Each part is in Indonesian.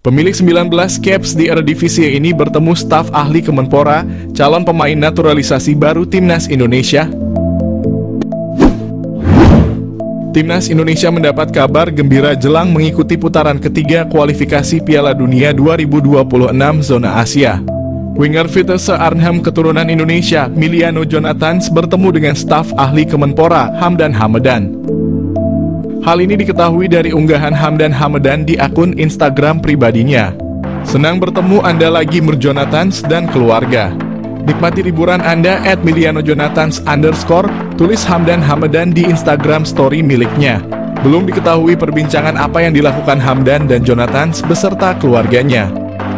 Pemilik 19 caps di Eredivisie ini bertemu staf ahli Kemenpora, calon pemain naturalisasi baru Timnas Indonesia. Timnas Indonesia mendapat kabar gembira jelang mengikuti putaran ketiga kualifikasi Piala Dunia 2026 zona Asia. Winger Vitesse Arnhem keturunan Indonesia, Miliano Jonathans, bertemu dengan staf ahli Kemenpora, Hamdan Hamedan. Hal ini diketahui dari unggahan Hamdan Hamedan di akun Instagram pribadinya. Senang bertemu Anda lagi Jonathans dan keluarga. Nikmati liburan Anda @milianojonathans_, tulis Hamdan Hamedan di Instagram story miliknya. Belum diketahui perbincangan apa yang dilakukan Hamdan dan Jonathans beserta keluarganya.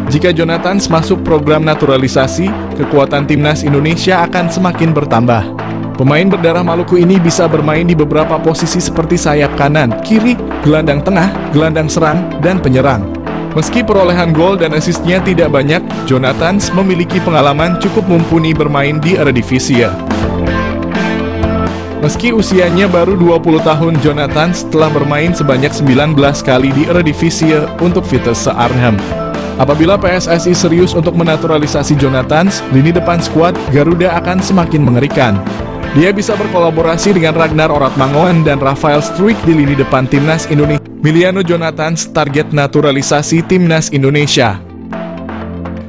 Jika Jonathans masuk program naturalisasi, kekuatan Timnas Indonesia akan semakin bertambah. Pemain berdarah Maluku ini bisa bermain di beberapa posisi seperti sayap kanan, kiri, gelandang tengah, gelandang serang, dan penyerang. Meski perolehan gol dan asisnya tidak banyak, Jonathans memiliki pengalaman cukup mumpuni bermain di Eredivisie. Meski usianya baru 20 tahun, Jonathans telah bermain sebanyak 19 kali di Eredivisie untuk Vitesse Arnhem. Apabila PSSI serius untuk menaturalisasi Jonathans, lini depan skuad Garuda akan semakin mengerikan. Dia bisa berkolaborasi dengan Ragnar Oratmangoen dan Rafael Struijk di lini depan Timnas Indonesia. Miliano Jonathans target naturalisasi Timnas Indonesia.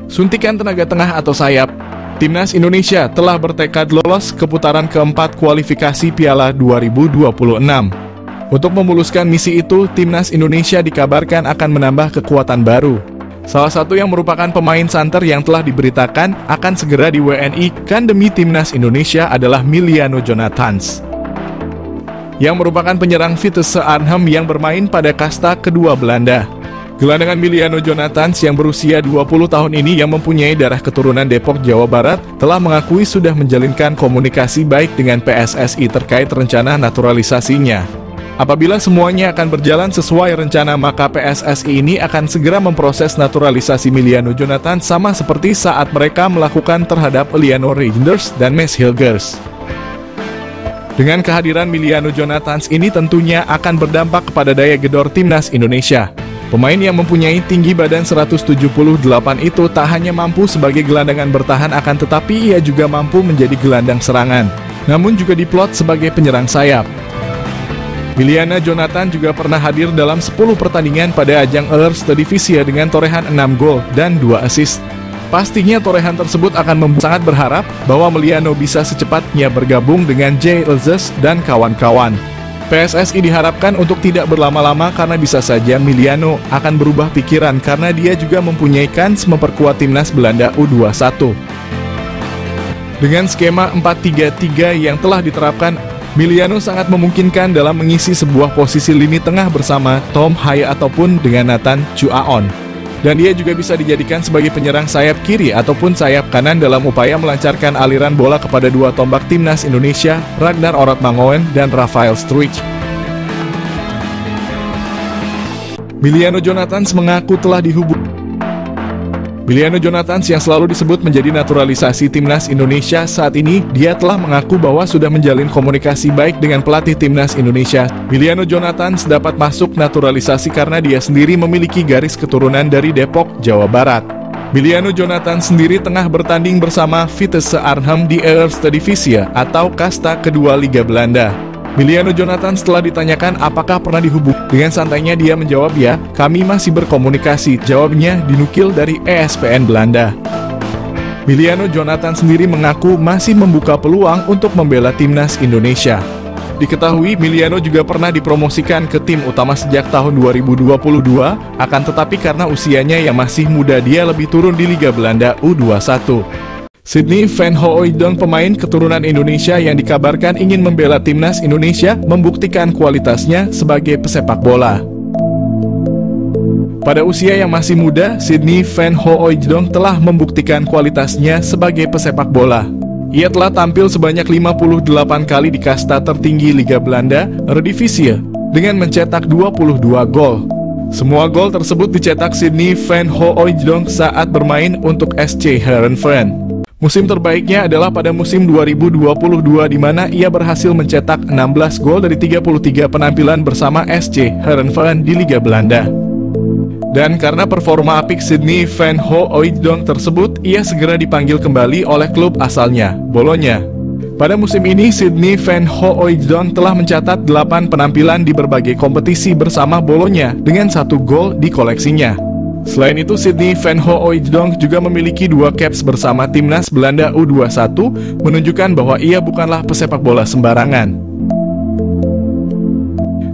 Suntikan tenaga tengah atau sayap. Timnas Indonesia telah bertekad lolos ke putaran keempat kualifikasi Piala 2026. Untuk memuluskan misi itu, Timnas Indonesia dikabarkan akan menambah kekuatan baru. Salah satu yang merupakan pemain santer yang telah diberitakan akan segera di WNI-kan demi Timnas Indonesia adalah Miliano Jonathans, yang merupakan penyerang Vitesse Arnhem yang bermain pada kasta kedua Belanda. Gelandangan Miliano Jonathans yang berusia 20 tahun ini yang mempunyai darah keturunan Depok, Jawa Barat, telah mengakui sudah menjalinkan komunikasi baik dengan PSSI terkait rencana naturalisasinya. Apabila semuanya akan berjalan sesuai rencana, maka PSSI ini akan segera memproses naturalisasi Miliano Jonathans sama seperti saat mereka melakukan terhadap Eleanor Reinders dan Mads Hilgers. Dengan kehadiran Miliano Jonathans ini tentunya akan berdampak kepada daya gedor Timnas Indonesia. Pemain yang mempunyai tinggi badan 178 itu tak hanya mampu sebagai gelandangan bertahan, akan tetapi ia juga mampu menjadi gelandang serangan, namun juga diplot sebagai penyerang sayap. Miliano Jonathans juga pernah hadir dalam 10 pertandingan pada ajang Eredivisie dengan torehan 6 gol dan 2 assist. Pastinya torehan tersebut akan membuat sangat berharap bahwa Miliano bisa secepatnya bergabung dengan Jay Elzes dan kawan-kawan. PSSI diharapkan untuk tidak berlama-lama karena bisa saja Miliano akan berubah pikiran karena dia juga mempunyai kans memperkuat timnas Belanda U21. Dengan skema 4-3-3 yang telah diterapkan, Miliano sangat memungkinkan dalam mengisi sebuah posisi lini tengah bersama Tom Haye ataupun dengan Nathan Chuaon. Dan dia juga bisa dijadikan sebagai penyerang sayap kiri ataupun sayap kanan dalam upaya melancarkan aliran bola kepada dua tombak Timnas Indonesia, Ragnar Oratmangoen dan Rafael Struijk. Miliano Jonathans mengaku telah dihubungi. Miliano Jonathans yang selalu disebut menjadi naturalisasi Timnas Indonesia, saat ini dia telah mengaku bahwa sudah menjalin komunikasi baik dengan pelatih Timnas Indonesia. Miliano Jonathans dapat masuk naturalisasi karena dia sendiri memiliki garis keturunan dari Depok, Jawa Barat. Miliano Jonathans sendiri tengah bertanding bersama Vitesse Arnhem di Eredivisie atau kasta kedua Liga Belanda. Miliano Jonathans telah ditanyakan apakah pernah dihubungi. Dengan santainya dia menjawab, "Ya, kami masih berkomunikasi." Jawabnya dinukil dari ESPN Belanda. Miliano Jonathans sendiri mengaku masih membuka peluang untuk membela Timnas Indonesia. Diketahui Miliano juga pernah dipromosikan ke tim utama sejak tahun 2022, akan tetapi karena usianya yang masih muda dia lebih turun di Liga Belanda U21. Sydney Van Hooijdonk, pemain keturunan Indonesia yang dikabarkan ingin membela Timnas Indonesia, membuktikan kualitasnya sebagai pesepak bola. Pada usia yang masih muda, Sydney Van Hooijdonk telah membuktikan kualitasnya sebagai pesepak bola. Ia telah tampil sebanyak 58 kali di kasta tertinggi Liga Belanda, Eredivisie, dengan mencetak 22 gol. Semua gol tersebut dicetak Sydney Van Hooijdonk saat bermain untuk SC Heerenveen. Musim terbaiknya adalah pada musim 2022 di mana ia berhasil mencetak 16 gol dari 33 penampilan bersama SC Heerenveen di Liga Belanda. Dan karena performa apik Sydney Van Hooijdonk tersebut, ia segera dipanggil kembali oleh klub asalnya, Bologna. Pada musim ini, Sydney Van Hooijdonk telah mencatat 8 penampilan di berbagai kompetisi bersama Bologna dengan 1 gol di koleksinya. Selain itu, Sydney Van Hooijdonk juga memiliki 2 caps bersama timnas Belanda U21, menunjukkan bahwa ia bukanlah pesepak bola sembarangan.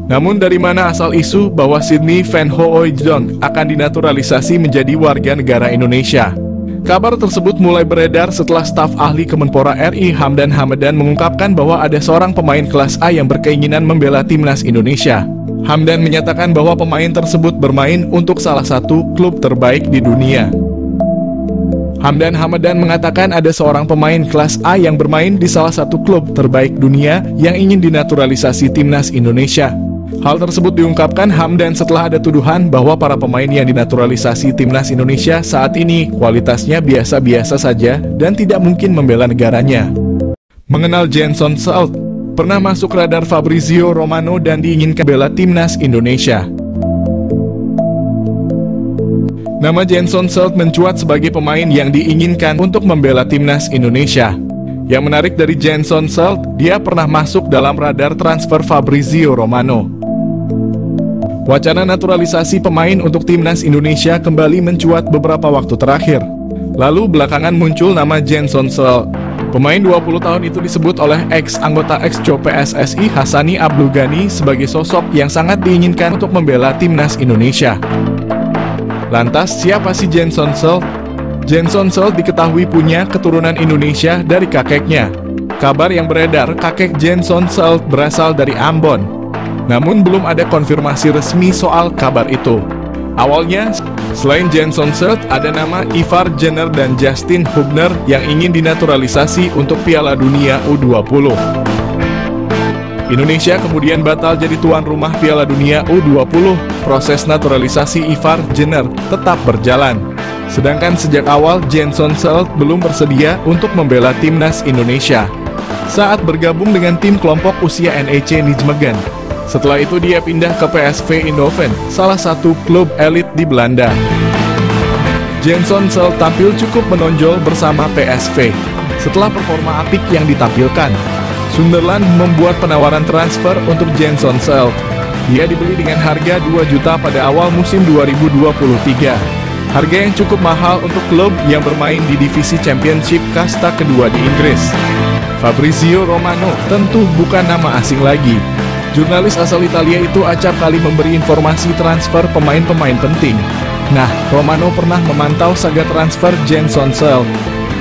Namun dari mana asal isu bahwa Sydney Van Hooijdonk akan dinaturalisasi menjadi warga negara Indonesia? Kabar tersebut mulai beredar setelah staf ahli Kemenpora RI Hamdan Hamadan mengungkapkan bahwa ada seorang pemain kelas A yang berkeinginan membela timnas Indonesia. Hamdan menyatakan bahwa pemain tersebut bermain untuk salah satu klub terbaik di dunia. Hamdan Hamadan mengatakan ada seorang pemain kelas A yang bermain di salah satu klub terbaik dunia yang ingin dinaturalisasi timnas Indonesia. Hal tersebut diungkapkan Hamdan setelah ada tuduhan bahwa para pemain yang dinaturalisasi timnas Indonesia saat ini kualitasnya biasa-biasa saja dan tidak mungkin membela negaranya. Mengenal Jenson Salt, pernah masuk radar Fabrizio Romano dan diinginkan bela timnas Indonesia. Nama Jenson Salt mencuat sebagai pemain yang diinginkan untuk membela timnas Indonesia. Yang menarik dari Jenson Salt, dia pernah masuk dalam radar transfer Fabrizio Romano. Wacana naturalisasi pemain untuk timnas Indonesia kembali mencuat beberapa waktu terakhir. Lalu belakangan muncul nama Jenson Salt. Pemain 20 tahun itu disebut oleh ex-anggota ex-co PSSI Hassani Abdul Ghani sebagai sosok yang sangat diinginkan untuk membela timnas Indonesia. Lantas siapa sih Jenson Salt? Jenson Salt diketahui punya keturunan Indonesia dari kakeknya. Kabar yang beredar, kakek Jenson Salt berasal dari Ambon. Namun belum ada konfirmasi resmi soal kabar itu. Awalnya, selain Jenson Salt, ada nama Ivar Jenner dan Justin Hubner yang ingin dinaturalisasi untuk Piala Dunia U20. Indonesia kemudian batal jadi tuan rumah Piala Dunia U20. Proses naturalisasi Ivar Jenner tetap berjalan. Sedangkan sejak awal Jenson Salt belum bersedia untuk membela timnas Indonesia saat bergabung dengan tim kelompok usia NEC Nijmegen. Setelah itu dia pindah ke PSV Eindhoven, salah satu klub elit di Belanda. Jenson Salt tampil cukup menonjol bersama PSV. Setelah performa apik yang ditampilkan, Sunderland membuat penawaran transfer untuk Jenson Salt. Dia dibeli dengan harga 2 juta pada awal musim 2023. Harga yang cukup mahal untuk klub yang bermain di divisi Championship kasta kedua di Inggris. Fabrizio Romano tentu bukan nama asing lagi. Jurnalis asal Italia itu acap kali memberi informasi transfer pemain-pemain penting. Nah, Romano pernah memantau saga transfer Jenson Salt.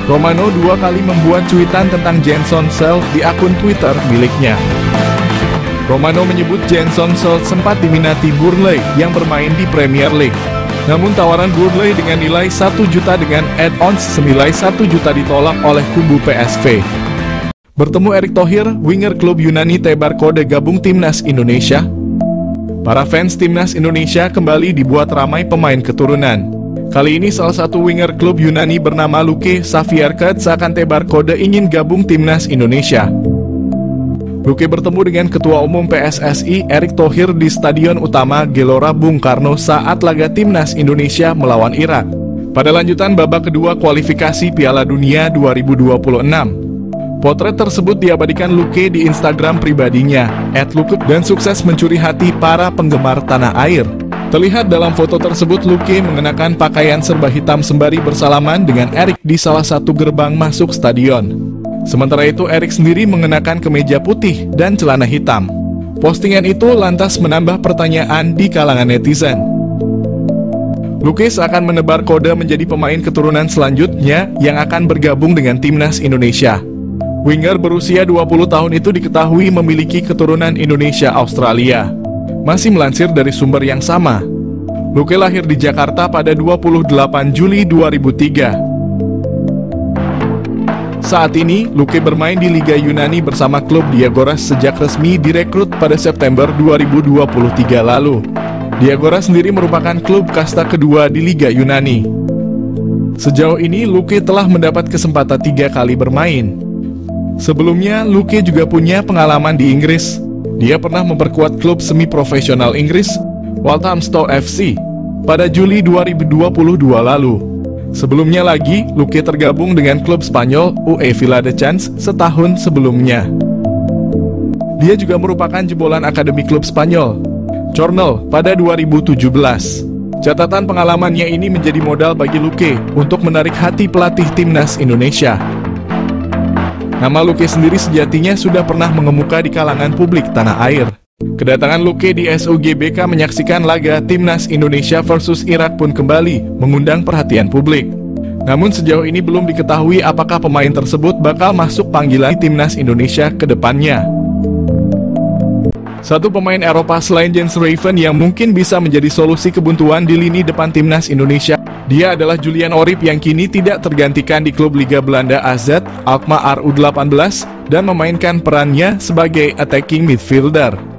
Romano 2 kali membuat cuitan tentang Jenson Salt di akun Twitter miliknya. Romano menyebut Jenson Salt sempat diminati Burnley yang bermain di Premier League. Namun tawaran Burnley dengan nilai 1 juta dengan add-ons senilai 1 juta ditolak oleh kubu PSV. Bertemu Erick Thohir, winger klub Yunani Tebar Kode gabung timnas Indonesia. Para fans timnas Indonesia kembali dibuat ramai pemain keturunan. Kali ini salah satu winger klub Yunani bernama Luke Savierket seakan Tebar Kode ingin gabung timnas Indonesia. Luke bertemu dengan Ketua Umum PSSI Erick Thohir di Stadion Utama Gelora Bung Karno saat laga timnas Indonesia melawan Irak. Pada lanjutan babak kedua kualifikasi Piala Dunia 2026. Potret tersebut diabadikan Luke di Instagram pribadinya, @luke, dan sukses mencuri hati para penggemar tanah air. Terlihat dalam foto tersebut Luke mengenakan pakaian serba hitam sembari bersalaman dengan Erick di salah satu gerbang masuk stadion. Sementara itu Erick sendiri mengenakan kemeja putih dan celana hitam. Postingan itu lantas menambah pertanyaan di kalangan netizen. Luke akan menebar kode menjadi pemain keturunan selanjutnya yang akan bergabung dengan timnas Indonesia. Winger berusia 20 tahun itu diketahui memiliki keturunan Indonesia-Australia. Masih melansir dari sumber yang sama, Luke lahir di Jakarta pada 28 Juli 2003. Saat ini, Luke bermain di Liga Yunani bersama klub Diagoras sejak resmi direkrut pada September 2023 lalu. Diagoras sendiri merupakan klub kasta kedua di Liga Yunani. Sejauh ini, Luke telah mendapat kesempatan 3 kali bermain. Sebelumnya, Luke juga punya pengalaman di Inggris. Dia pernah memperkuat klub semi-profesional Inggris, Walthamstow FC. pada Juli 2022 lalu. Sebelumnya lagi, Luque tergabung dengan klub Spanyol UE Viladecans setahun sebelumnya. Dia juga merupakan jebolan akademi klub Spanyol, Cornell, pada 2017. Catatan pengalamannya ini menjadi modal bagi Luque untuk menarik hati pelatih timnas Indonesia. Nama Luque sendiri sejatinya sudah pernah mengemuka di kalangan publik tanah air. Kedatangan Luque di SUGBK menyaksikan laga timnas Indonesia versus Irak pun kembali mengundang perhatian publik. Namun sejauh ini belum diketahui apakah pemain tersebut bakal masuk panggilan timnas Indonesia ke depannya. Satu pemain Eropa selain Jens Raven yang mungkin bisa menjadi solusi kebuntuan di lini depan timnas Indonesia, dia adalah Julian Orip yang kini tidak tergantikan di klub Liga Belanda AZ Alkmaar U18 dan memainkan perannya sebagai attacking midfielder.